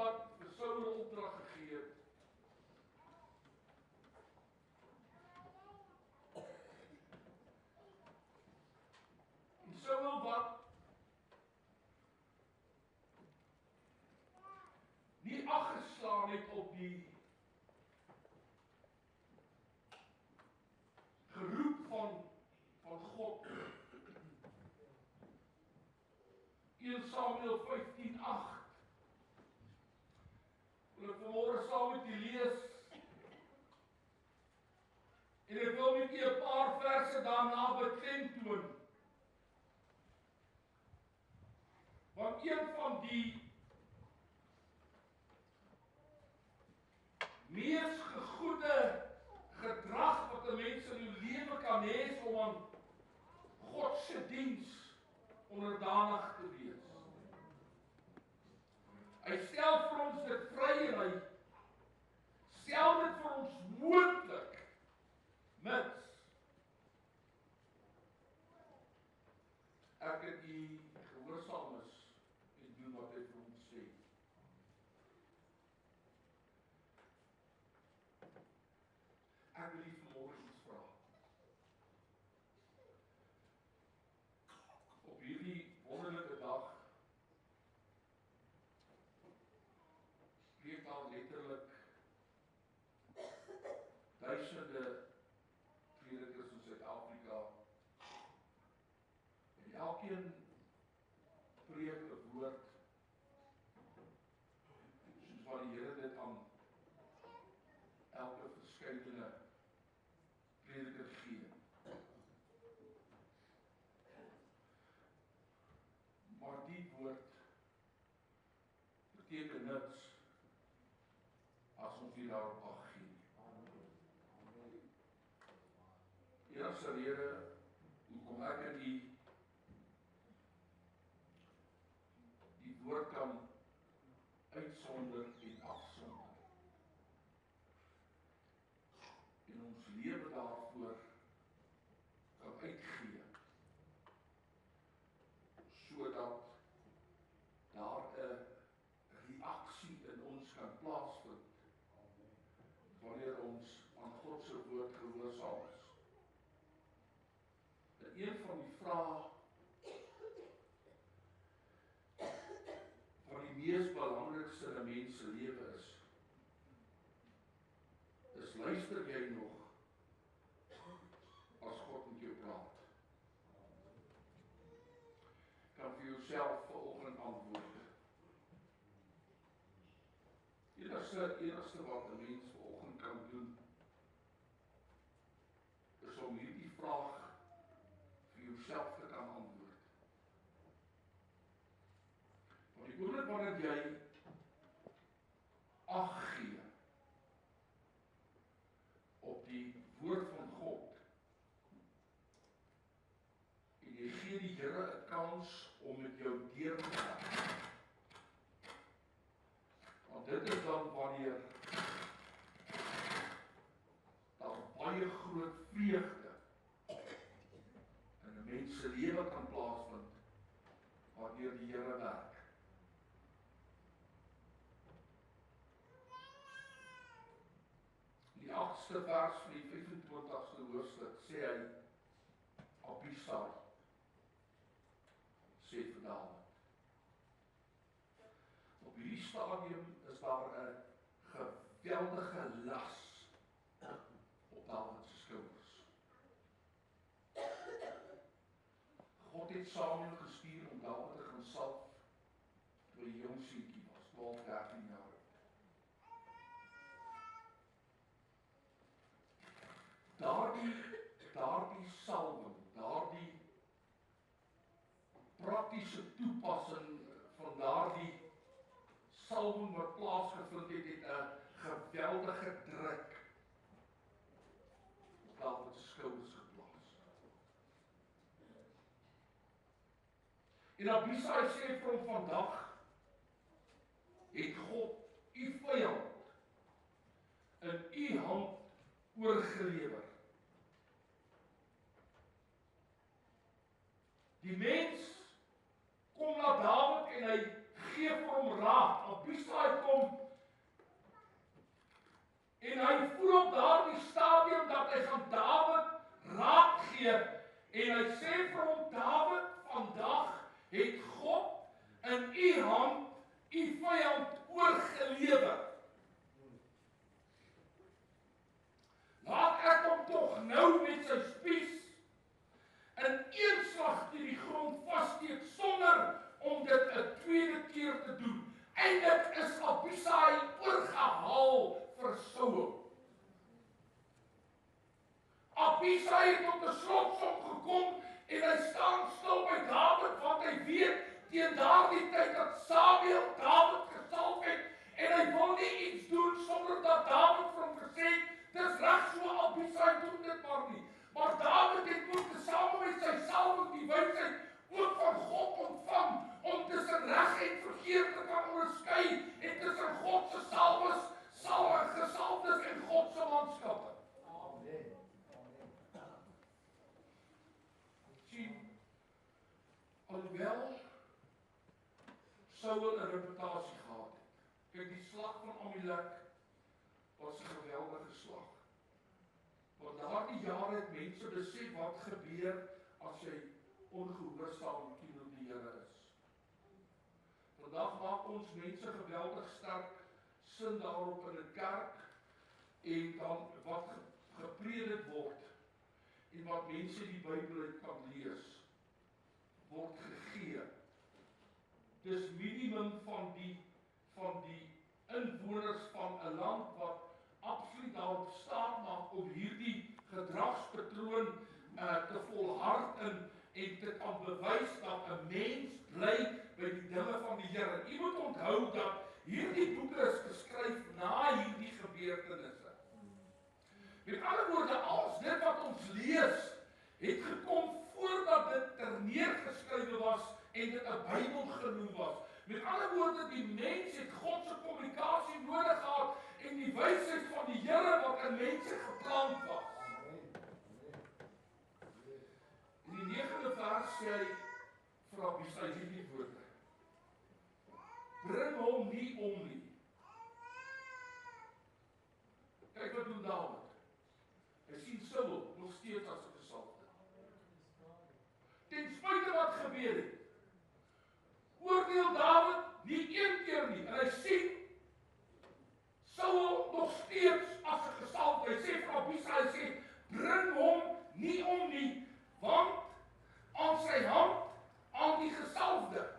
wat vir Saul 'n opdrag gegee het. En Saul wat nie aggeslaan het op die geroep van God. 1 Samuel 15:8. Wil ek vanmôre saam met u lees. En ek wil met u 'n paar verse daarna beklemtoon. Want een van die mees gegoede gedrag wat 'n mens in jou lewe kan hê, is om aan God se diens onderdanig te wees. Hy stel vir ons dit vry en hy stel dit vir ons moontlik, mits ek het die gehoorsaam is en doen wat hy vir ons sê. Ek wil vanmôre iets vra. Op hierdie wonderlike dag preek daar letterlik duisende predikers in Suid-Afrika. En elkeen preek 'n woord soos wat die Here dit aan elke verskeidenheid prediker gee. Maar die woord beteken niks as ons nie daarop ag gee nie. Enigste rede hoekom ek in die woord kan uitsonder en afsonder en ons lewe daarvoor kan uitgee, sodat daar 'n reaksie in ons kan plaasvind wanneer ons aan God se woord gehoorsaam is. En een van die vrae van die mees belangrikste in 'n mens se lewe is luister jy nog as God met jou praat? Kan vir jouself vanoggend antwoord. Enigste wat 'n mens vanoggend kan doen, is om hierdie vraag vir jouself te kan antwoord. Want die oomblik wanneer jy ag gee op die woord van God en jy gee die Here 'n kans om met jou deur te gaan. Want dit is dan wanneer daar baie groot vreugde in 'n mens se lewe kan plaasvind wanneer die Here werk. Die 8ste vers van die 25ste hoofstuk sê hy, Abisai sê vir Dawid. Op hierdie stadium is daar 'n geweldige las op Dawid se skouers. God het Samuel gestuur om Dawid te gaan salf toe hy 'n jong seentjie was, 12, 13 jaar oud. Daardie salwing, daardie praktiese toepassing van daardie salwing wat plaasgevind het 'n geweldige druk op Dawid se skouers geplaas. En Abisai sê vir hom, vandag het God u vyand in u hand oorgelewer. Die mens kom na Dawid en hy gee vir hom raad. Abisai kom en hy voel op daardie stadium dat hy gaan Dawid raad gee en hy sê vir hom, Dawid, vandag het God in u hand u vyand oorgelewer. Laat ek hom tog nou met sy spies in een slag teen die grond vassteek sonder om dit 'n tweede keer te doen. Eindelik is Abisai oorgehaal vir Saul. Abisai het tot 'n slotsom gekom en hy staan stil by Dawid want hy weet teen daardie tyd dat Samuel Dawid gesalf het en hy wil nie iets doen sonder dat Dawid vir hom gesê het, dis reg so Abisai doen dit maar nie. Maar Dawid het moet saam met sy salwing die wysheid ook van God ontvang om tussen reg en verkeerd te kan onderskei en tussen God se gesalfdes en God se manskappe. Amen. Sien, alhoewel Saul 'n reputasie gehad het. Kyk, die slag van Amalek was 'n geweldige slag. Want daardie jare het mense besef wat gebeur as jy ongehoorsaam teenoor die Here is. Vandag maak ons mense geweldig sterk sin daarop in 'n kerk en dan wat gepredik word en wat mense die Bybel uit kan lees, word gegee. Dis minimum van die inwoners van 'n land wat absoluut daarop staan maak om hierdie gedragspatroon te volhard en te kan bewys dat 'n mens bly by die dinge van die Here. U moet onthou dat hierdie boeke is geskryf na hierdie gebeurtenisse. Met ander woorde, als dit wat ons lees, het gekom voordat dit terneergeskrywe was en dit 'n Bybel genoem was. Met ander woorde, die mens het God se kommunikasie nodig gehad en die wysheid van die Here wat in mense geplant was. In die 9de vers sê hy vir Abisai hierdie woorde: bring hom nie om nie. Kyk wat doen Dawid. Hy sien Saul nog steeds as 'n gesalfde. Ten spyte wat gebeur het, oordeel Dawid nie een keer nie. En hy sien Saul nog steeds as 'n gesalfde. Hy sê vir Abisai, hy sê, bring hom nie om nie, want aan sy hand aan die gesalfde.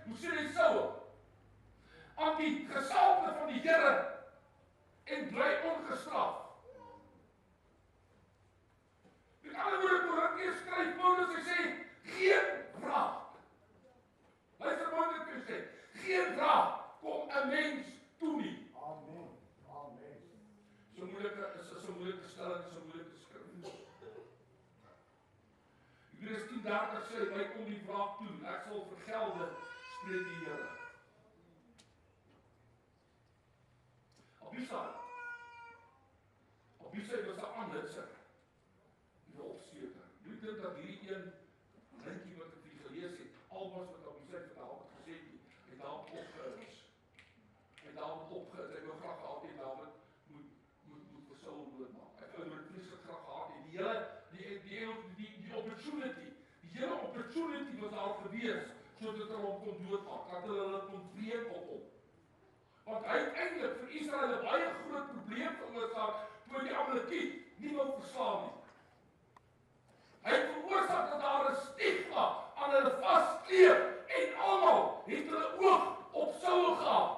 Hoe sê hy Saul? Aan die gesalfde van die Here en bly ongestraf. Met ander woorde, Korintiërs skryf Paulus, hy sê, geen wraak. Luister mooi wat ek sê, geen wraak kom 'n mens toe nie. Amen. Amen. So moeilike stelling, so moeilike skrif. Hebreërs 10:30 sê, my kom die wraak toe, ek sal vergelde, spreek die Here. Abisai was 'n aanhitser, die hofsteker. Jy dink dat hierdie een lykie wat ek hier gelees het, alwas wat Abisai vir Dawid gesê het Dawid opgehits. En Dawid opgehits, hy wou graag gehad het Dawid moet vir Saul doodmaak. Hy wou vreeslik graag gehad het. Die opportunity, die hele opportunity was daar gewees, sodat hulle hom kon doodmaak, dat hulle kon breek op hom. Want hy het eintlik vir Israel 'n baie groot probleem veroorsaak toe die Amalekiet nie wou verslaan nie. Hy het veroorsaak dat daar 'n stigma aan hulle vaskleef en almal het hulle oog op Saul gehad.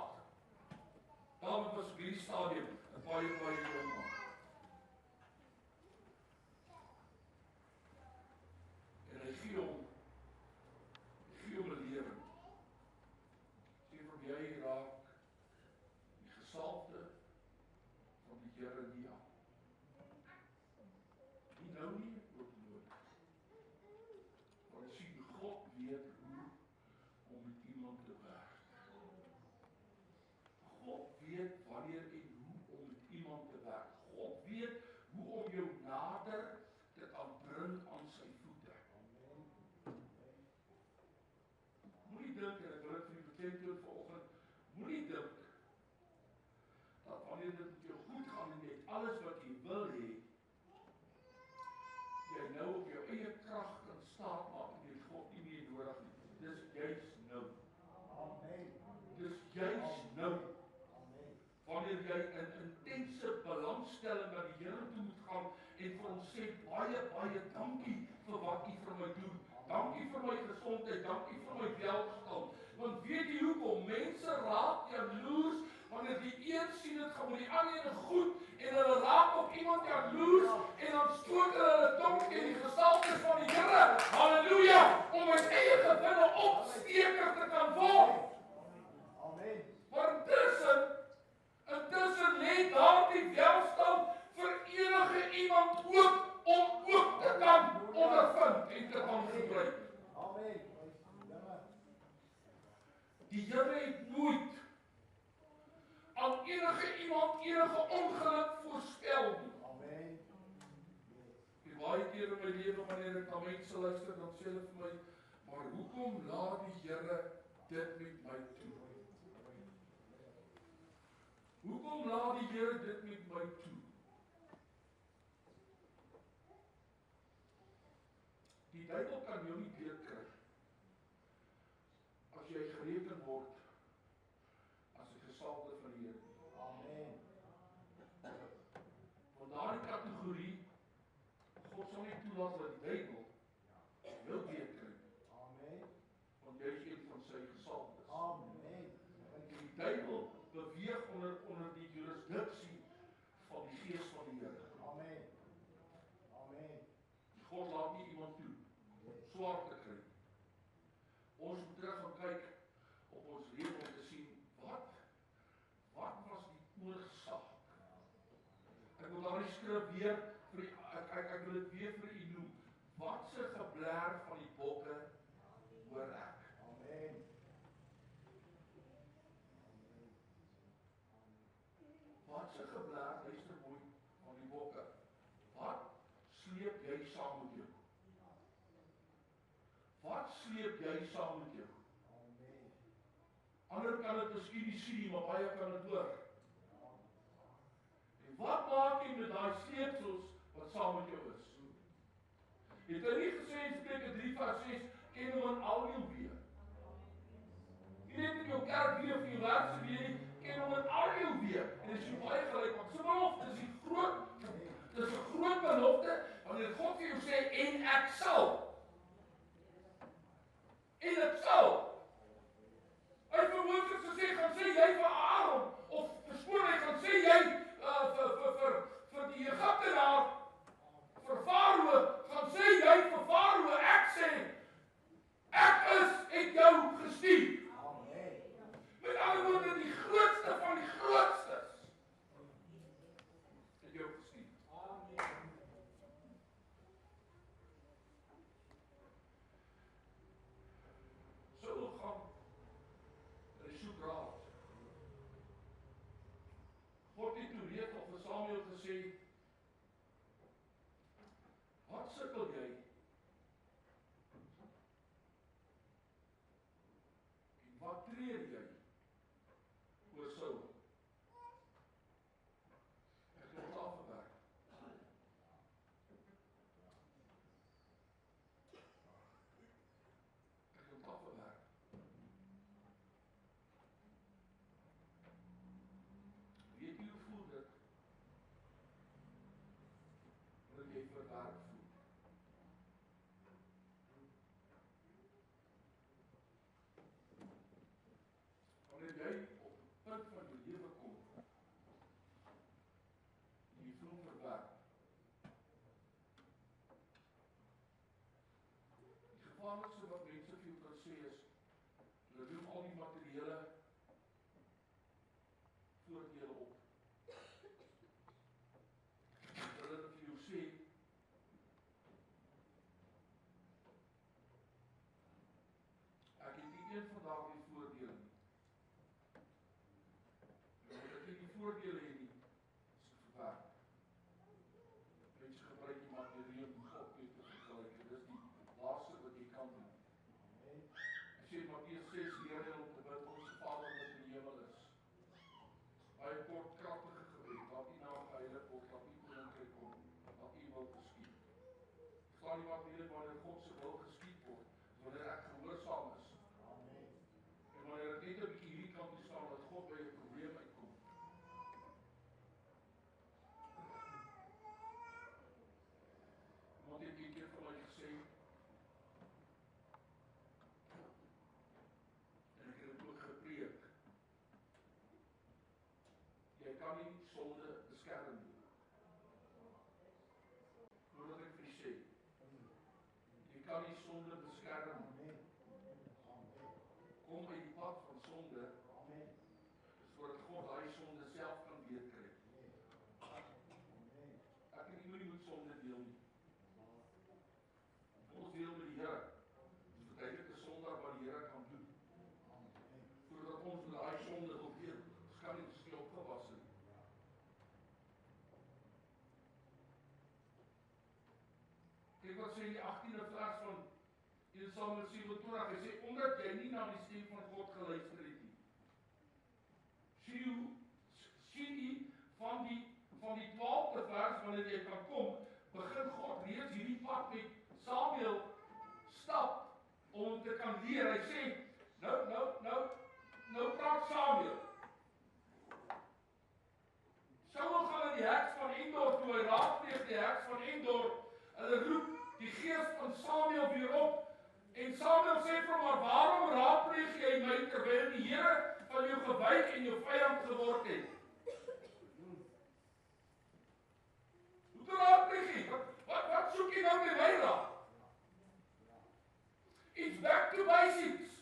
Dawid was op hierdie stadium 'n baie jong man. En hy gee hom 'n lewe. Sê vir jy raak die gesalfde van die Here nie aan. Nie nou nie, ook nooit. Want sien, God weet hoe om sê toe vanoggend, moenie dink dat wanneer dit met jou goed gaan en jy het alles wat jy wil hê, jy nou op jou eie krag kan staat maak en jy het God nie meer nodig nie. Dis juis nou. Amen. Dis juis nou. Amen. Wanneer jy in intense belangstelling na die Here toe moet gaan en vir hom sê, baie, baie dankie vir wat U vir my doen. Dankie vir my gesondheid, dankie vir my welstand. Want weet jy hoekom? Mense raak jaloers wanneer die een sien dit gaan met die ander ene goed en hulle raak op iemand jaloers en dan stoot hulle donk in die gestaltes van die Here. Halleluja! Om my eie gewinne opsteker te kan word. Amen. Maar intussen lê daardie welstand vir enige iemand oop om ook te kan ondervind en te kan gebruik. Amen. Ja. Die Here het nooit aan enige iemand enige ongeluk voorspel nie. Amen. En baie keer in my lewe wanneer ek na mense luister, dan sê hulle vir my, maar hoekom laat die Here dit met my toe? Hoekom laat die Here dit met my toe? Die duiwel kan jou nie beetkry as jy gereken word as 'n gesalfde van die Here. Amen. Van daardie kategorie, God sal nie toelaat dat die duiwel jou beetkry nie, Amen. want jy is een van sy gesalfdes. Amen. Die duiwel beweeg onder die jurisdiksie van die Gees van die Here. Amen. Amen. God laat nie iemand toe swaar te kry. Ons moet terug gaan kyk op ons lewe om te sien wat was die oorsaak. Ek wil daardie skrif weer vir ek wil dit weer vir u noem. Wat se gebler van die bokke hoor ek? Amen. Wat se gebler, luister mooi, van die bokke? Wat sleep jy saam met jou? Wat sleep jy saam met jou? Amen. Ander kan dit miskien nie sien nie, maar baie kan dit hoor. En wat maak jy met daai sleepsels wat saam met jou is? Het hy nie gesê in Spreuke 3 vers 6, ken hom in al jou weë? Nie net in jou kerk weë of in jou werk se weë nie, ken hom in al jou weë. En as jy baie gelyk maak, so belofte is dis 'n groot belofte, wanneer God vir jou sê, en ek sal. En ek sal. Hy het vir Moses gesê, gaan sê jy vir Aaron, of verskoon hy, gaan sê jy vir die Egiptenaar, vir Farao, gaan sê jy vir Farao, ek sê, ek het jou gestuur. Amen. Met ander woorde, die grootste van die grootstes het jou gestuur. Amen. Saul gaan en hy soek raad. God het toe reeds al vir Samuel gesê, wat sukkel jy? En wat treur jy oor Saul? Ek het dit afgewerk. Ek het dit afgewerk. Weet jy hoe voel dit? Wanneer jy verwerk voel. Wanneer jy op 'n punt van jou lewe kom, en jy voel verwerk. Die gevaarlikste wat mense vir jou kan sê is, hulle doen al die materiële voordele op. Hulle vir jou sê, ek het nie een van daardie voordele nie. En omdat ek nie die voordele het nie, is dit verwerk. Mense gebruik die materiële om God mee te vergelyk. Dit is die laaste wat jy kan doen. Amen. Hy sê Matteus 6, leer hulle om te bid, ons Hy kort kragtige gebed, laat U naam geheilig word, laat U koninkryk kom, laat U wil geskied. Verstaan jy wat hier wanneer God se wil geskied word, wanneer ek gehoorsaam is. Amen. En wanneer ek net 'n bietjie hierdie kant toe staan, dat God by 'n probleem uitkom. Iemand het 'n keer vir my gesê, en ek het dit ook gepreek, jy kan nie sonde beskerm nie. Hoor wat ek vir jou sê. Jy kan nie sonde beskerm nie. Amen. Amen. Kom uit die pad van sonde, Amen. sodat God daai sonde self kan deurkry. Amen. Ek en jy moet sonde deel nie. Ons deel met die Here. Dis verduidelik 'n sondaar wat die Here kan doen. Voordat ons met daai sonde wil weer skam en skuld gewas het. Kyk wat sê in die 18de vers van 1 Samuel 27, hy sê, omdat jy nie na die stem van God geluister het nie. Sien jy van die 12de vers, wanneer jy kan kom, begin God reeds hierdie pad met Samuel stap, om te kan leer. Hy sê, nou praat Samuel. Saul gaan in die heks van Endor, toe hy raadpleeg die heks van Endor, hulle roep die gees van Samuel weer op, en Samuel sê vir hom, maar waarom raadpleeg jy my, terwyl die Here van jou gewyk en jou vyand geword het? Hoe te raadpleeg jy? Wat soek jy nou by my raad? It's back to basics.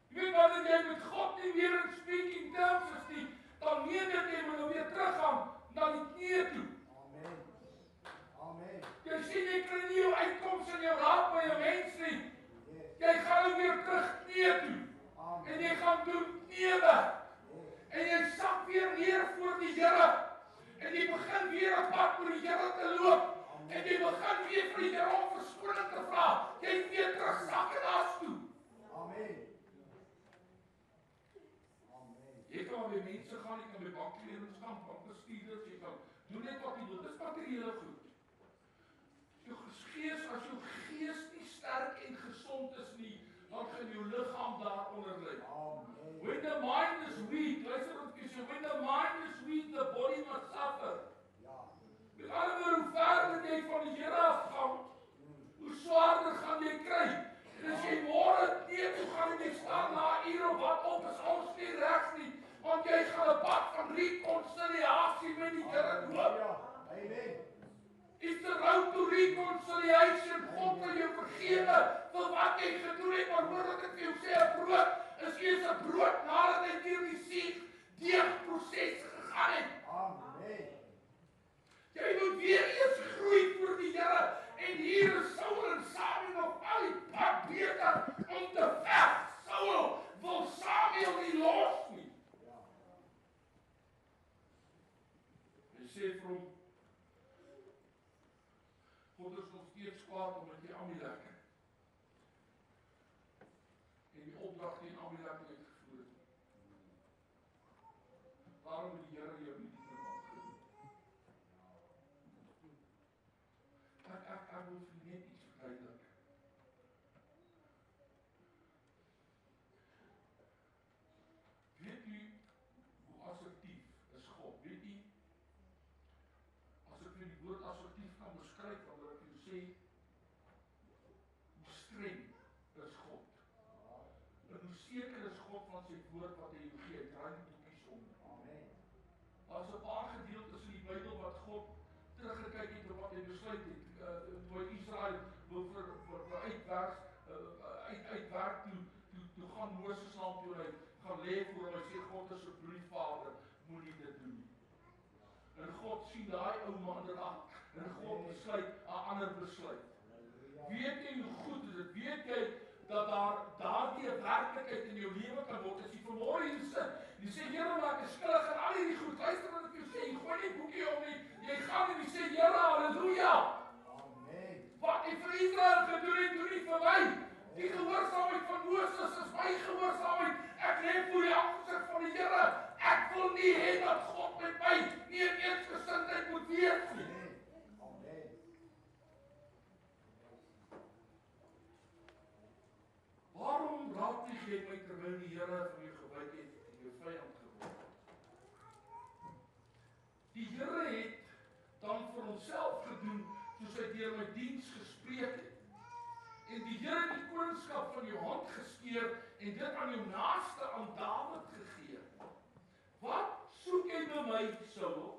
Jy weet wanneer jy met God nie weer in speaking terms is nie, dan meen dit jy moet nou weer teruggaan na die knieë toe. Amen. Amen. Jy sien jy kry nie jou uitkoms in jou raad by jou mens nie. Yes. Jy gaan nou weer terug knieë toe. Amen. En jy gaan doen knieë. En jy sak weer neer voor die Here. En jy begin weer 'n pad met die Here te loop. En jy begin weer vir die Here om verskoning te vra. Jy weer terug sak en as toe. Amen. Amen. Jy kan by mense gaan, jy kan by bankleerders gaan, bankbestuurders, jy kan doen net wat jy wil. Dis materiële goed. As jou gees nie sterk en gesond is nie, dan gaan jou liggaam daaronder lê. Amen. When the mind is weak, luister wat ek sê, when the mind is weak, the body must suffer. Ja. Met ander woorde, hoe verder jy van die Here afgaan, hoe swaarder gaan jy kry. En as jy môre toe gaan en jy staan na 'n uur of wat op, is ons nie regs nie, want jy gaan 'n pad van reconciliasie met die Here loop. Ja. Amen. It's the road to reconciliation. God wil jou vergewe vir wat jy gedoen het, maar hoor wat ek vir jou sê, 'n brood is eers 'n brood nadat hy deur die deegproses gegaan het. Amen. Jy moet weer eens groei voor die Here. En hier is Saul en Samuel nog al die pad beter om te veg. Saul wil Samuel nie los nie. Ja. Hy sê vir hom, God is nog steeds kwaad omdat jy Amalek en die opdrag teen Amalek uitgevoer het. Daarom moet die Here jou nie die vermaak gedoen. Ek wil vir net iets verduidelik. Weet u hoe assertief is God? Weet u, as ek vir die woord assertief kan beskryf, dan wil ek vir sê, hoe streng is God. En hoe seker is God van sy woord wat hy jou gee, draai die boekies om. Amen. Daar is 'n paar gedeeltes in die Bybel wat God teruggekyk het op wat hy besluit het. Toe hy Israel wil vir uitwerk toe gaan Moses na hom toe hy gaan lê voor hom. Hy sê God is 'n bloedvader, moenie dit doen nie. En God sien daai ou man raak en God besluit 'n ander besluit. Weet jy hoe goed is dit? Weet jy dat daardie werklikheid in jou lewe kan word? As jy vanmôre hier sit, jy sê Here, maar ek is skuldig aan al hierdie goed. Luister wat ek jou sê, jy gooi nie boekie om nie. Jy gaan en jy sê Here, haleluja. Amen. Wat hy vir Israel gedoen het, doen hy vir my. Die gehoorsaamheid van Moses is my gehoorsaamheid. Ek lê voor die aflieg jy my terwyl die Here vir jou gewyk het en jou vyand geword. Die Here het dan vir homself gedoen soos hy deur my diens gespreek het. En die Here het die koningskap van jou hand geskeur en dit aan jou naaste, aan Dawid gegee. Wat soek jy by my, Saul?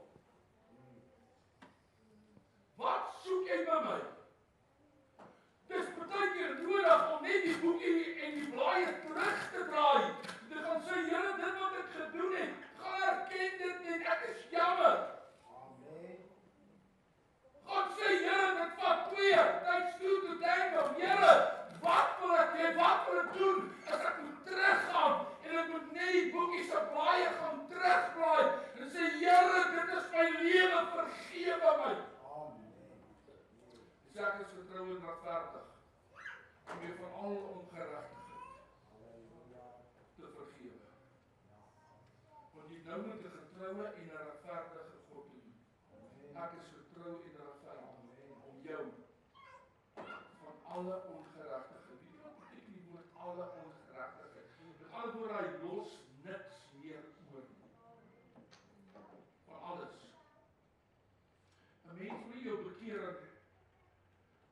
Wat soek jy by my? Dis baie keer nodig om net die boekie en die blaaie terug te draai. Jy gaan sê, Here, dit wat ek gedoen het, gaan erken dit en ek is jammer. Amen. God sê, Here, dit vat 2 tyd toe te tango. Here, wat wil ek doen as ek moet teruggaan en ek moet net die boekies se blaaie gaan terugblaai en sê, Here, dit is my lewe, vergewe my. Sê ek is getrou en regverdig om jou van al ongeregtigheid te vergewe. Want jy nou moet 'n getroue en 'n regverdige God doen. Ek is getrou en regverdig om jou van alle ongeregtigheid. Weet jy wat beteken die woord alle ongeregtigheid? Met ander woorde, hy los niks meer oor nie. Van alles. 'n Mens moet jou bekering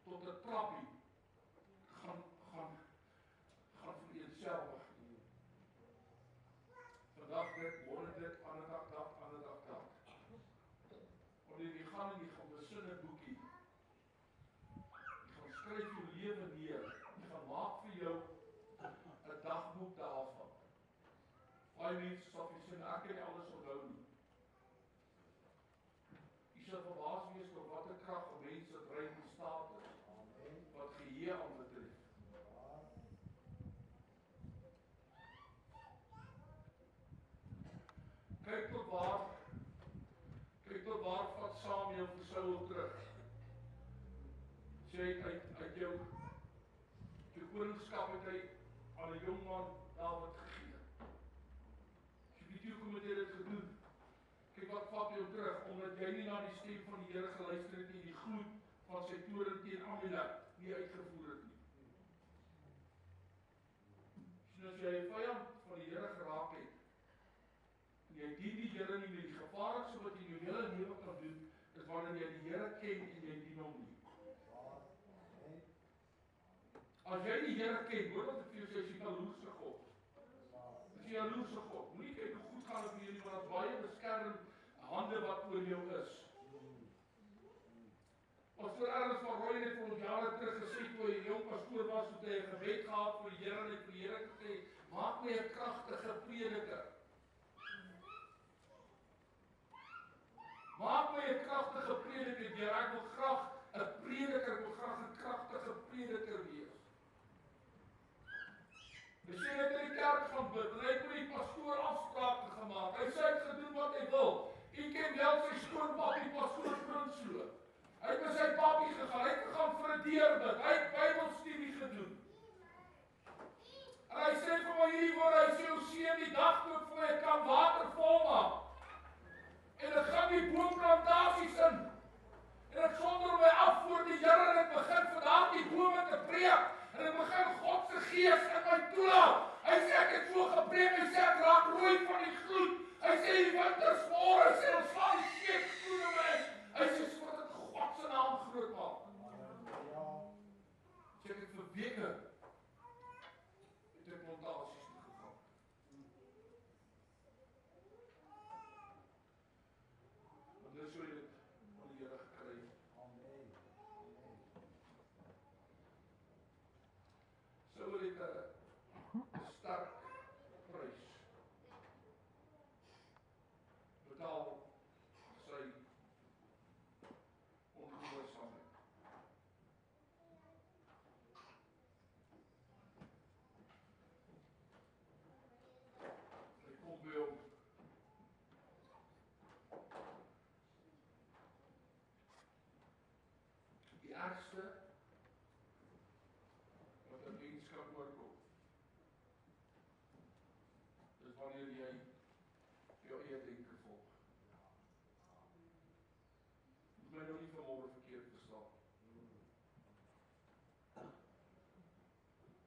tot 'n trappie gaan vereenselwig. Vandag dit, môre dit, ander dag dat. Wanneer jy gaan en jy gaan besin 'n boekie, jy gaan skryf jou lewe neer, jy gaan maak vir jou 'n dagboek daarvan. Baie mense sal vir sê, ek kan nie alles onthou nie. Jy sal verbaas wees oor watter krag 'n mens se brein in staat is, wat geheue aanbetref. Kyk tot waar vat Samuel vir Saul terug. Sê uit jou koningskap het hy aan 'n jong man Dawid gegee. Jy weet jy hoekom het hy dit gedoen? Kyk wat vat jou terug, omdat jy nie na die stem van die Here geluister het en die gloed van sy toorn teen Amalek nie uitgevoer het nie. So as jy 'n vyand van die Here geraak het, en jy dien die Here nie meer, die gevaarlikste wat jy in jou hele lewe kan doen, is wanneer jy die Here ken en jy dien hom nie. As jy die Here ken, hoor wat ek vir jou sê, is jy 'n jaloerse God. Is jy 'n jaloerse God? Moenie kyk hoe goed gaan dit vir jou nie, want daar's baie beskermende hande wat oor jou is. Pastoor Ernst van Rooyen het vir ons jare terug gesê, toe hy 'n jong pastoor was, het hy 'n gebed gehad vir die Here en vir die Here gesê, maak my 'n kragtige prediker. Maak my 'n kragtige prediker, Here, ek wil graag 'n prediker, ek wil graag 'n kragtige prediker wees. Hy sê net in die kerk gaan bid, en hy het met die pastoor afsprake gemaak. Hy sê hy het gedoen wat hy wil. U ken wel sy skoonpappie, pastoor Prinsloo. Hy het met sy pappie gegaan, hy het gegaan vir 'n deurbid, hy het Bybelstudie gedoen. En hy sê vir my hierdie woorde, hy sê, jou seun die dag toe ek vir my kan water vol maak. En ek gaan die boomplantasies in. En ek sonder my af voor die Here en ek begin vir daardie bome te preek. En ek begin God se gees in my toelaat. Hy sê ek het so gepreek, hy sê ek raak rooi van die gloed. Hy sê die wintersmôre, hy sê ons slaan die steek skoene weg. Hy sê sodat ek God se naam groot maak. Sê ek vir weke het ek plantasies toe gegaan. Want dis hoe jy dit van die Here gekry het. So het 'n sterk prys betaal sy ongehoorsaamheid. Hy kom by hom. Die ergste wat 'n mens kan oorkom, is wanneer jy jou eie denke volg. Moet my nou nie vanmôre verkeerd verstaan.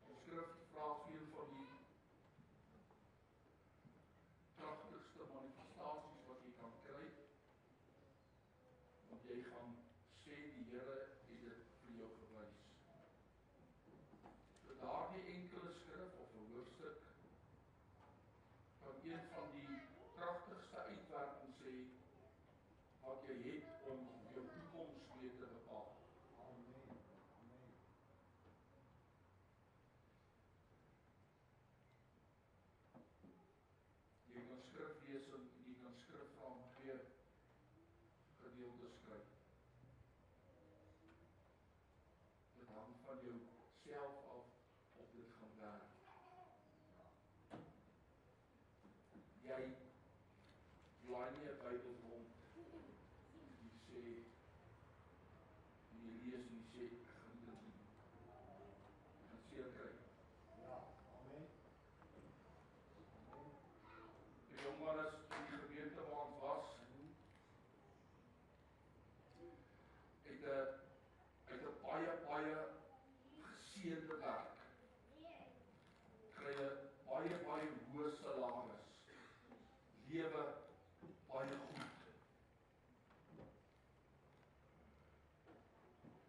Die skrif vra veel van die een van die kragtigste uitwerkings sê wat jy het om jou toekoms mee te bepaal. Amen. Amen. Jy kan skrif lees en jy kan skrif van 2 gedeeltes skryf. Dit hang van jou self af of dit gaan werk. Jy laai nie 'n Bybel rond. Jy sê, jy lees en jy sê, ek gaan dit doen. Jy gaan seer kry. Ja. Amen. Die jong man is in die gemeente waar ons was, uit 'n baie geseënde werk. Kry 'n baie hoë salaris. Lewe baie goed.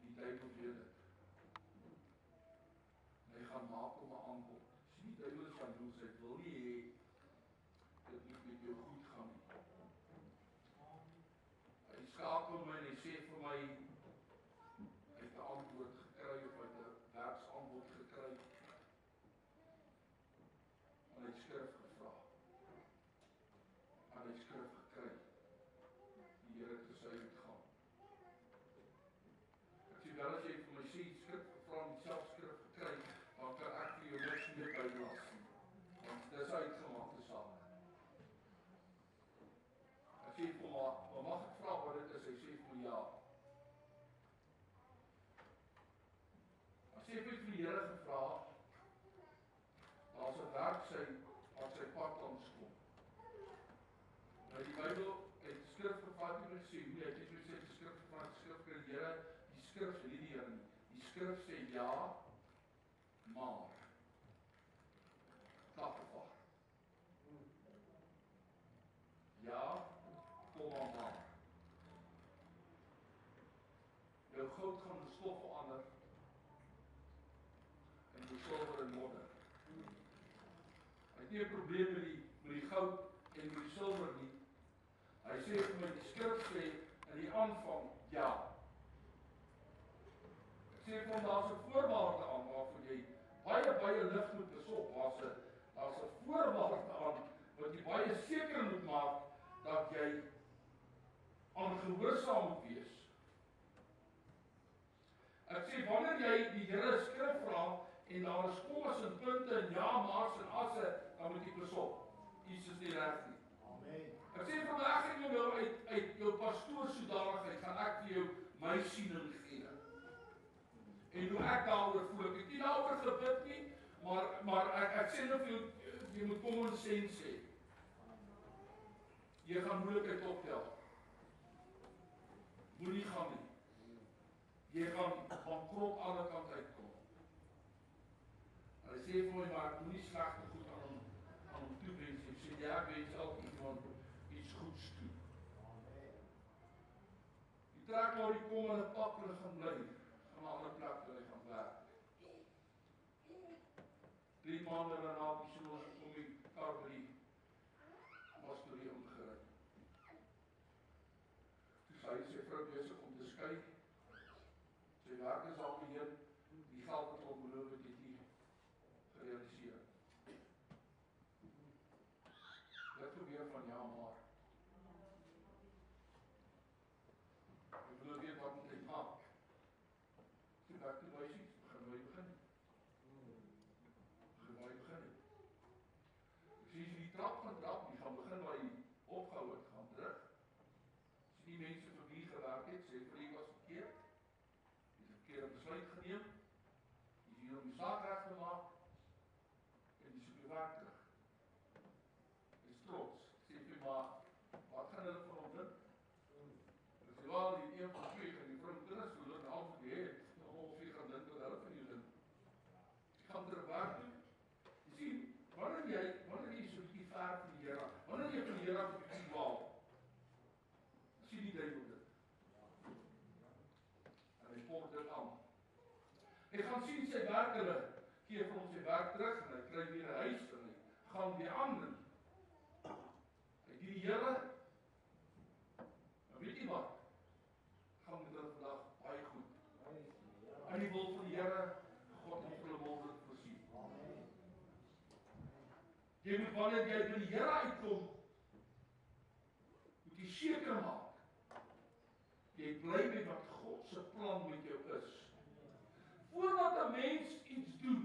Die duiwel weet dit. Hy gaan maak om 'n aanbod. Sien die duiwel is jaloers, hy wil nie hê dit moet met jou goed gaan nie. Hy skakel my en hy sê vir my, hy het 'n antwoord gekry of hy het 'n werksaanbod gekry. En hy het skrif gevra. En hy het skrif gekry. Die Here het gesê hy moet gaan. Ek sê wel as jy vir my sê skrif gevra en self skrif gekry, dan kan ek vir jou niks meer bylas nie. Want dis uitgemaakte saak. Ek sê vir hom, maar mag ek vra wat dit is? Hy sê vir my ja. Ek sê vir die Here gevra, daar's 'n werk wat sy pad langs kom. Nou die Bybel het skrif gevat en gesê, hoe het jy gesê die skrif gevat, skrif kry die Here, die skrif sê nie die Here nie. Die skrif sê ja, maar. Tapvaar. Ja, kom maar. Jou goud gaan in stof verander en jou silwer in modder. Hy het nie 'n probleem met die goud en met die silwer nie. Hy sê vir my, die skrif sê in die aanvang, ja. Ek sê vir hom, daar's 'n voorwaarde aan waarvoor jy baie lig moet besop. Daar's 'n voorwaarde aan wat jy baie seker moet maak dat jy aangehoorsaam moet wees. Ek sê, wanneer jy die Here skrif vra en daar is kommas en punte en ja, maars en asse, dan moet jy besop. Iets is nie reg nie. Amen. Ek sê vandag en jou uit jou pastoorsodanigheid gaan ek vir jou my siening gee. En hoe ek daaroor voel, ek het nie daaroor gebid nie, maar ek sê nou vir jou, jy moet kom en sê. Jy gaan moeilikheid optel. Moenie gaan nie. Jy gaan bankrot alle kant uitkom. En hy sê vir my, maar ek moenie slegte goed aan hom toewens. Hy sê, ja, ek wens elke iemand iets goeds toe. Die trek maar die kom in 'n pap en hy gaan bly. Gaan na 'n ander plek waar hy gaan werk. 3 maande daarna die soos om die kar by die pastorie omgery. Toe sy vrou besig om te skei. Sy werk is al beheen, die geld wat hom beloof het, het nie gerealiseer. Dit probeer van ja maar. Ek wil weet wat moet hy maak. Toe werk die wysies, begin. Begin begin. Ek sê, as jy die trap gaan trap, jy gaan begin waar jy opgehou het, gaan terug. As die mense vir wie gewerk het, sê vir jy was verkeerd. Jy het 'n keer 'n besluit geneem. Jy is hier om die saak reg te maak. En jy soek jou werk terug. Jy is trots. Sê vir maar, wat gaan hulle van hom dink? Ek sê, wel, die een van 2 gaan die vrou kinders verloor en al vir die het. Of jy gaan dink wat hulle van jou dink. Jy gaan terug werk doen. Jy sien, wanneer jy so 'n bietjie ver van die Here, wanneer jy van die Here 'n bietjie waal, sien die duiwel dit. En hy port dit aan. Hy gaan sien sy werkere, gee vir hom sy werk terug en hy kry weer 'n huis en hy gaan weer aan. Here, en weet jy wat? Gaan met hulle vandag baie goed. In die wil van die Here, God het hulle wonderlik voorsien. Jy moet wanneer jy by die Here uitkom, moet jy seker maak, jy bly met wat God se plan met jou is. Voordat 'n mens iets doen,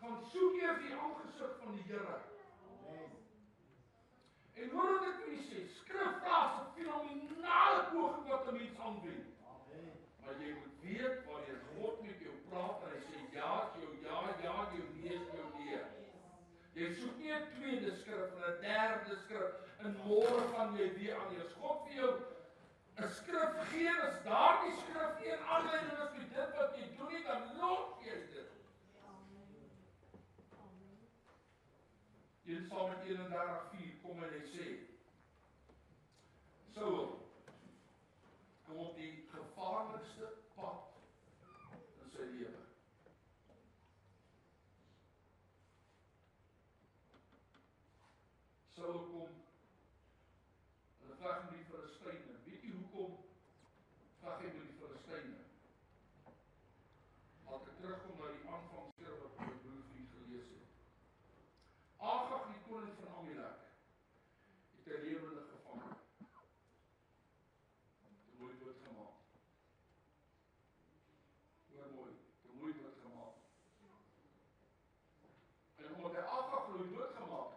gaan soek eers die aangesig van die Here. En hoor wat ek vir julle sê, Skrif plaas 'n fenominale poging wat 'n mens aanwend. Maar jy moet weet wanneer God met jou praat en hy sê ja is jou ja, ja jou nee is jou nee. Jy soek nie 'n tweede skrif en 'n derde skrif en môre gaan jy weer aan nie. As God vir jou 'n skrif gee, is daardie skrif een aanleiding is vir dit wat jy doen nie, dan los jy dit. In Psalm 31:4 kom hy en hy sê, Saul kom op die gevaarlikste pad in sy lewe. Saul kom en hy veg met die Filistyne. Weet jy hoekom veg hy met die Filistyne? Laat ek terugkom na die aanvangskrif wat my broer vir u gelees het. Agag die koning van Amalek het 'n lewende gevang. Toe mooi doodgemaak. Hoor mooi, toe mooi doodgemaak. En omdat hy Agag mooi doodgemaak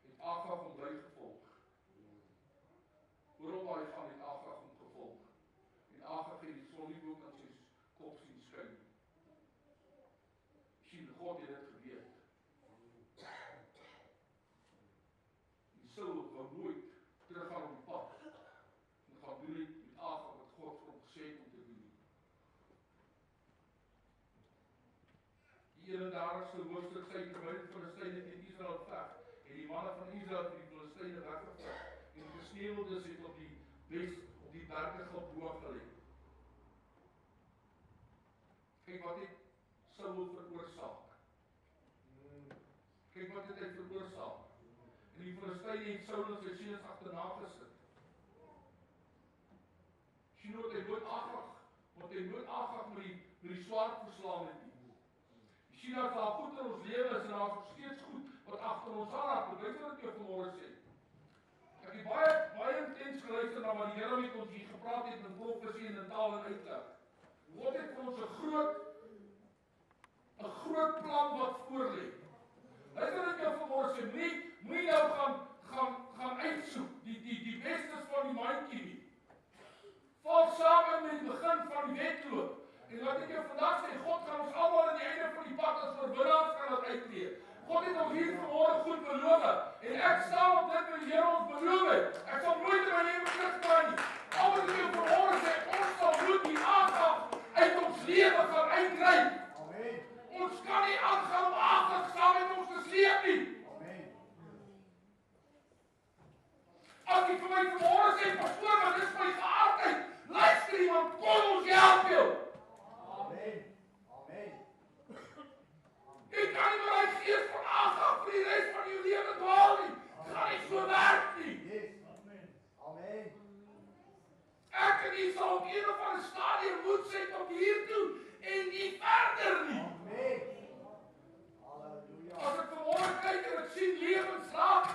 het Agag hom bly gevolg. Hoor waar hy gaan het Agag hom gevolg. En Agag het die sonlieboek aan sy kop sien skyn. Sien God het dit geweet. Saul wou nooit teruggaan op die pad en gaan doen het met Agag wat God vir hom gesê het om te doen. Die 31ste hoofstuk sê terwyl die Filistyne teen Israel veg, en die manne van Israel het die Filistyne weggeveg en die gesneuweldes het op die berge Gilboa gelê. Kyk wat het Saul veroorsaak. Kyk wat het hy veroorsaak. En die Filistyne het Saul en sy seuns agterna gesit. Sien wat hy nooit Agag met die swaard verslaan het nie. Jy sien dat daar goed in ons lewe is en daar is nog steeds goed wat agter ons aanhak. Weet jy wat ek jou vanmôre sê? Ek het baie intens geluister na wat die Here met ons hier gepraat het in profesie en in taal en uitleg. God het vir ons 'n groot plan wat voorlê. Luister ek jou vanmôre sê, moenie nou gaan uitsoek die bestes van die mandjie nie. Val saam met die begin van die wedloop. En wat ek jou vandag sê, God gaan ons almal aan die einde van die pad as oorwinnaars gaan laat uittreë. God het ons hier vanmôre goed beloof. En ek staan op dit wat die Here ons beloof het. Ek sal nooit in my lewe terugdraai nie. Al wat ek jou vanmôre sê, ons sal moet die Agag uit ons lewe gaan uitkry. Amen. Ons kan nie aangaan om Agag saam met ons te sleep nie. Amen. As ek vir my vanmôre sê, pastoor, maar dis my geaardheid. Luister iemand, kom ons help jou. Amen. Amen. Jy kan nie maar die gees van Agag vir die res van jou lewe dwaal nie. Dit gaan nie so werk nie. Yes. Amen. Amen. Ek en jy sal op een of ander stadium moet sê tot hier toe en nie verder nie. Amen. Halleluja. As ek vanmôre kyk en ek sien lewens raak,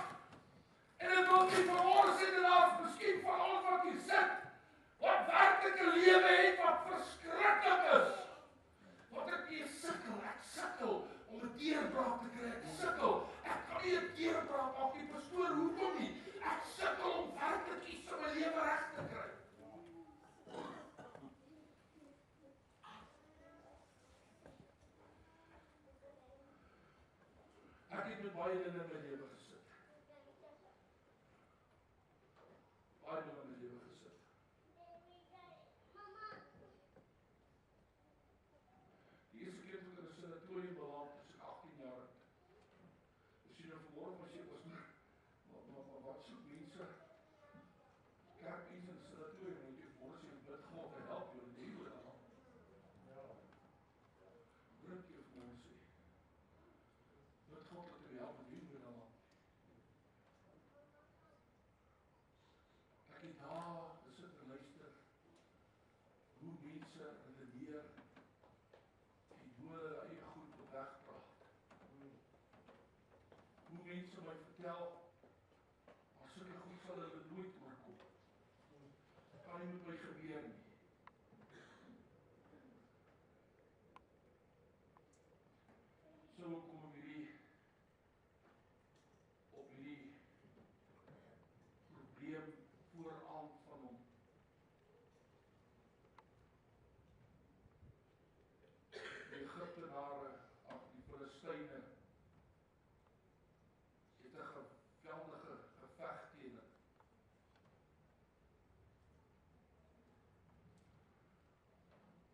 en ek wil nie vanmôre sê dat daar is miskien van ons wat hier sit, wat werklik 'n lewe het wat verskriklik is. Wat ek hier sukkel om 'n deurbraak te kry. Ek sukkel. Ek kan nie 'n deurbraak maak nie, pastoor, hoekom nie? Ek sukkel om werklik iets in my lewe reg te kry. Ek het met baie dinge in my lewe gesit. Baie dinge in my lewe gesit. Die eerste keer toe ek in 'n sanatorium beland, is ek 18 jaar oud. Ek sien nou vanmôre my sê was maar wat soek mense? Kerkmense in 'n sanatorium, en ek word sê bid God te help jou in die lewe dan. Ja. Bid jy vir ons sê. Bid God dat hy help in die lewe dan. mense redeneer die dode eie goed op wegpraat. Hoe mense my vertel, maar sulke goed sal hulle nooit oorkom. Kan nie met my gebeur nie. So kom op hierdie probleem vooraan van hom. Die Egiptenare, die Filistyne, het 'n geweldige geveg teen hulle.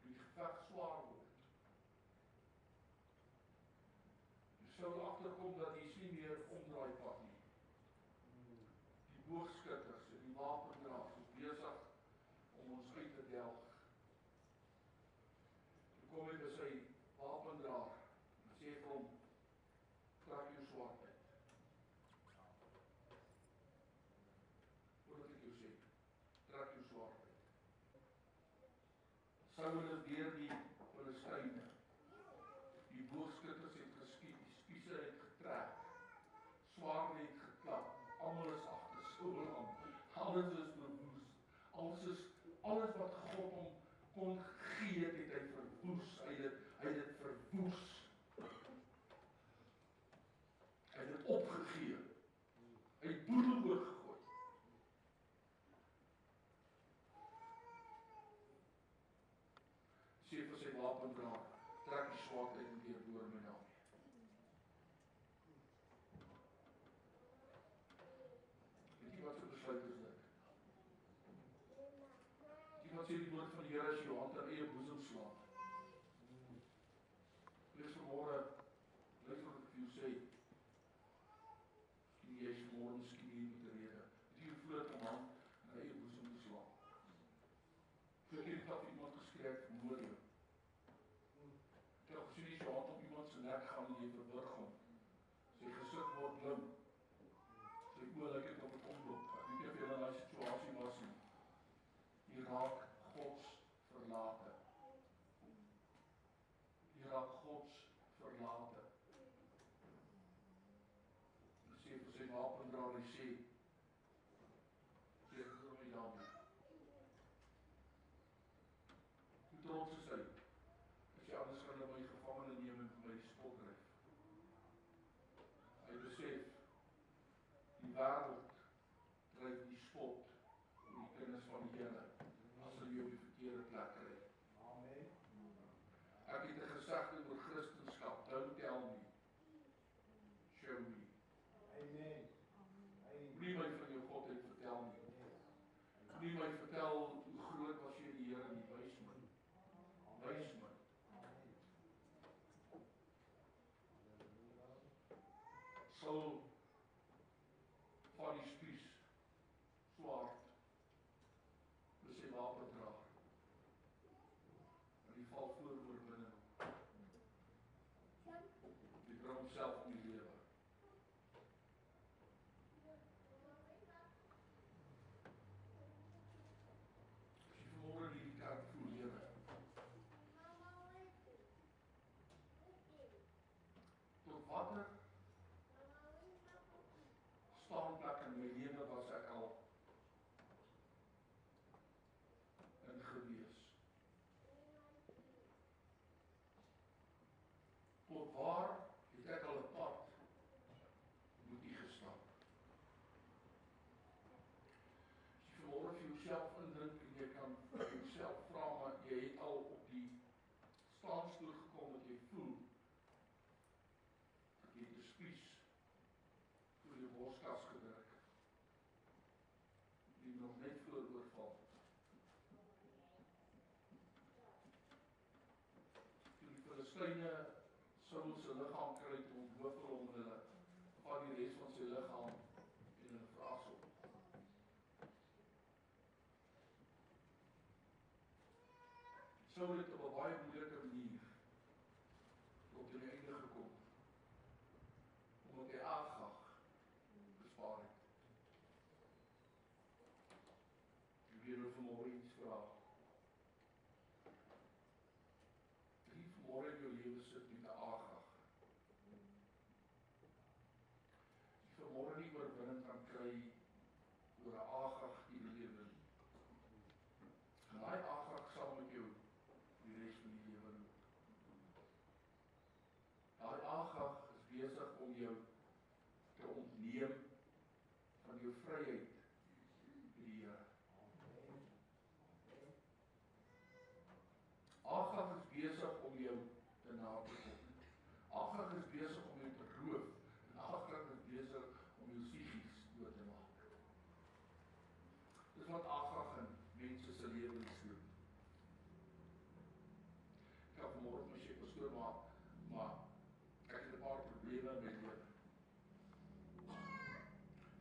Die geveg swaar word. Jy sou agterkom dat hier nie meer omdraai pad nie. Die boogskutters en die wapendraers is besig om ons uit te delg. Toe kom hy by sy wapendraer en sê vir hom, trek jou swaard uit. Voordat ek jou sê, trek jou swaard uit. Saul is deur die Filistyne. Die boogskutters het geskiet, die spiese het getrek, swaarde het geklap, almal is agter Saul aan. Alles is verwoes. Alles wat God hom kon gee het, het hy verwoes. Hy het dit verwoes. Hy het dit opgegee. Hy het boedel oorgegooi. Sê vir sy wapendraer, trek die swaard uit en deurboor my naam. Weet jy wat so besluit is dit? Iemand sê die woord van die Here as jou hand aan eie boesem slaan. Lees vanmôre, luister wat ek vir jou sê. Miskien jy is vanmôre miskien hier met 'n rede. Het jy vloot om hand aan eie boesem te slaan? Ek het dat iemand geskree het vermoor jou. Ek het gesien jy jou hand op iemand se nek gaan en jy verburg hom. Sy gesig word blink. Sy oë lyk het op het omloop. Ek weet nie of jy in daai situasie was nie. Jy raak Gods verlate. Jy raak Gods verlate. Hy sê vir sy wapendraer, hy sê, hoor my daarmee. Hoe trots is hy? As jy anders gaan hulle my gevangene neem en vir my die spot dryf. Hy besef, die wêreld dryf die spot oor die kinders van die Here, as hulle jou op die verkeerde plek kry. Amen. Ek het 'n gesegde oor Christendom, don't tell me, show me. Amen. Moenie my van jou godheid vertel nie. Moenie my vertel hoe groot was jy die Here nie, wys my. Wys my. Saul vat die spies, swaard, met sy wapendraer. En die val vooroor binne. Die bring homself om die lewe. As jy vanmôre in die kerk voel, Here, tot watter staanplek in my lewe was ek al in gewees? Tot waar het ek al 'n pad moet jy gestap? As jy vanmôre vir jouself indink en jy kan jouself vra, maar jy het al op die staanstoel gekom dat jy voel dat jy die spies voor jou borskas gedruk. Die nog net vooroorval. Toe die Filistyne Saul se liggaam kry te ontwikkel om hulle van die res van sy liggaam en hulle vraag op. Saul het op 'n baie moeilike manier tot die einde gekom. Omdat hy Agag gespaar het. Ek wil vanmôre iets vra. kry oor 'n Agag die lewe nie. En daai Agag sal met jou die res van die lewe loop. Daai Agag is besig om jou te ontneem van jou vryheid by die Here. Agag is besig om jou te na te kom. Agag is besig om jou te roof. En Agag is besig om jou psigies dood te maak. Dis wat Agag in mense se lewens doen. Ek kan vanmôre my sê pastoor, maar ek het 'n paar probleme in my lewe.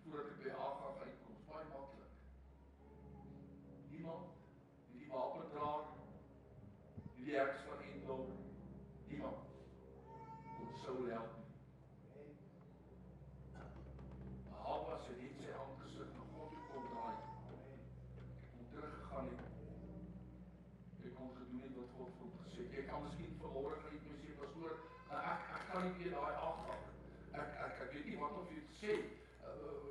Voordat ek by Agag uitkom, is baie maklik. Niemand, nie die wapendraer, nie die heks van Endor, niemand kon Saul help nie. Behalwe as hy net sy aangesig na God toe kon draai, om teruggegaan het, ek kon gedoen het wat God vir hom gesê het. Ek kan miskien vanmôre gaan net sê, pastoor, ek kan nie weer daai Agag. Ek weet nie wat om vir jou te sê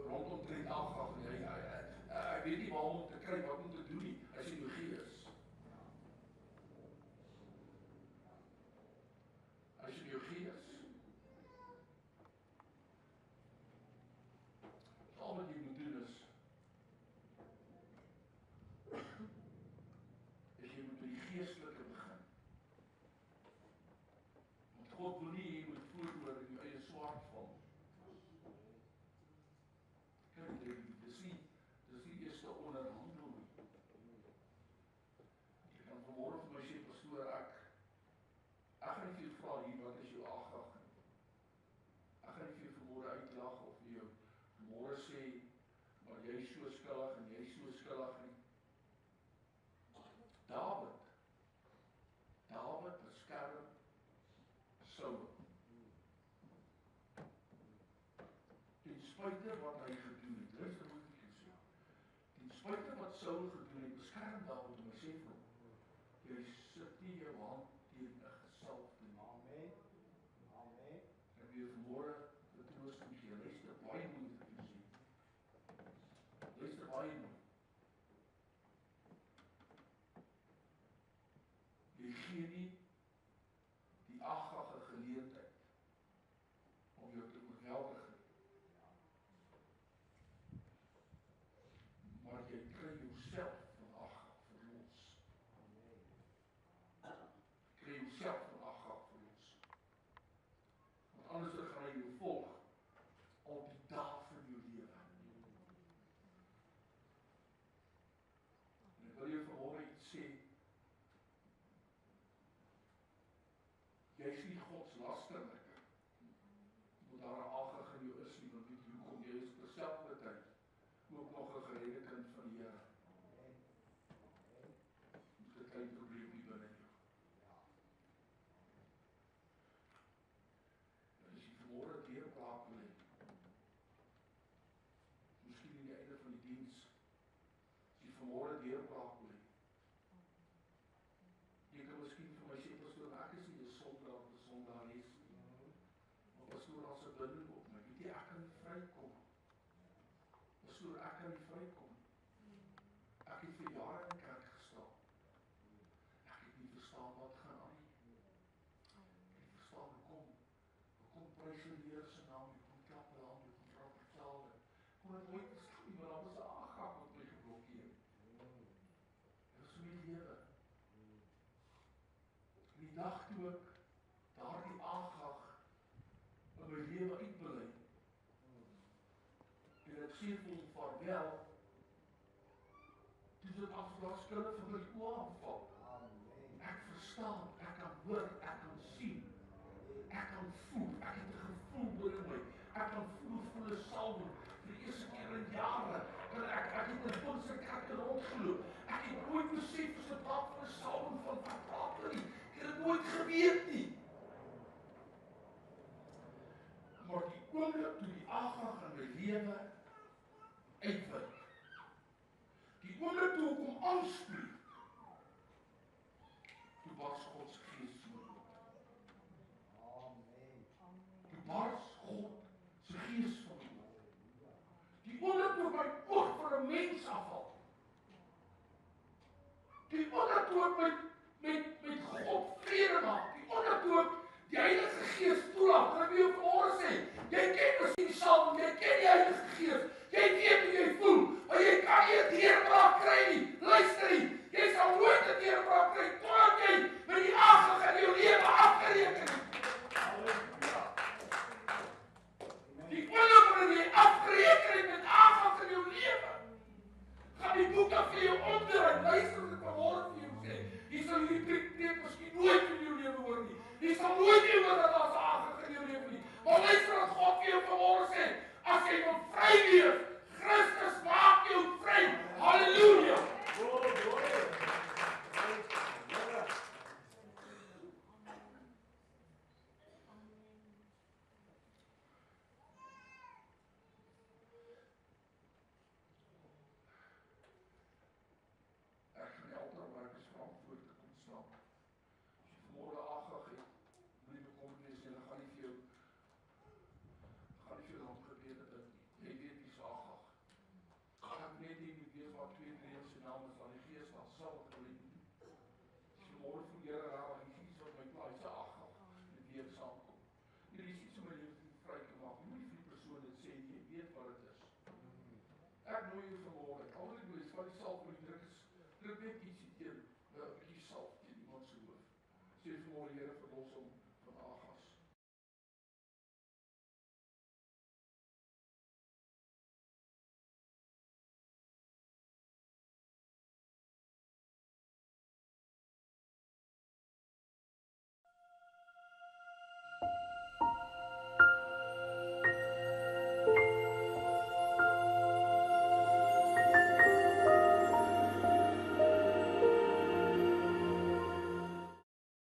rondom die Agag nie. Ek weet nie waar om te kry, wat om te doen nie, as jy jou gees. As jy jou gees. Al wat jy moet doen is jy moet met die geestelike begin. Want God wil nie jy moet vooroor in jou eie swaard val. Kyk, dis nie eerste onderhandel nie. Jy kan vanmôre vir my sê, pastoor, ek gaan nie vir jou vra hier, wat is jou Agag? Ek gaan nie vir jou vanmôre uitlag of vir jou vanmôre sê, maar jy is so skuldig en jy is so skuldig nie. Dawid beskerm Saul. Ten spyte wat hy gedoen het, luister wat ek sê. Ten spyte wat Saul gedoen het, beskerm Dawid en hy sê vir hom, jy sit nie jou hand teen 'n gesalfde nie. Amen. Amen. Ek wil jou vanmôre vertroos om gee. Luister baie mooi wat ek sê. Luister baie mooi. Jy gee nie die Agag 'n geleentheid om jou te oorweldig nie. Maar jy kry jouself van Agag verlos. Kry jouself van Agag verlos. Want anders gaan hy jou volg al die dae van jou lewe. En ek wil jou vanmôre iets sê. Jy is nie godslasterlik. Moet daar 'n Agag in jou is nie, want weet jy hoekom? Jy is terselfdertyd ook nog 'n geredde kind van die Here. Moet 'n klein probleempie binne jou. En as jy vanmôre deurbraak wil hê, miskien aan die einde van die diens, as jy vanmôre deurbraak wil hê, jy kan miskien vir my sê, pastoor, ek is nie 'n sondares nie. Maar pastoor, as 'n binding op my, weet jy, ek kan nie vrykom. Pastoor, ek kan nie vrykom. Ek het vir jare in die kerk gestaan. Ek het nie verstaan wat gaan aan nie. Ek het nie verstaan hoekom prys die Here se naam, hoekom klap hulle aan, hoekom vra vertelde. Kon het nooit verstaan nie, maar daar was 'n Agag wat my geblokkeer. Dit was so my lewe. Die dag toe ek daardie Agag in my lewe uitbelei, en ek sê vir hom vaarwel, toe dit afslaskille vir my oë aanval. Ek verstaan, ek kan hoor, ek kan sien, ek kan voel, ek het 'n gevoel binne my, ek kan voel 'n salwing, vir die eerste keer in jare, en ek het in 'n Bondse kerk rondgeloop, ek het nooit besef as 'n pad van 'n salwing van verpraat nie, ek het dit nooit geweet nie. Maar die oomblik toe die Agag in my lewe uitwyk, die oomblik toe ek hom aanspreek, toe bars God se gees so op. Amen. Toe bars God se gees van my op. Die oomblik weet wat dit is. Ek nooi jou vanmôre, al wat ek doe is, vat die salf van die druk net ietsie teen, 'n bietjie salf teen iemand se hoof. Sê vanmôre, Here,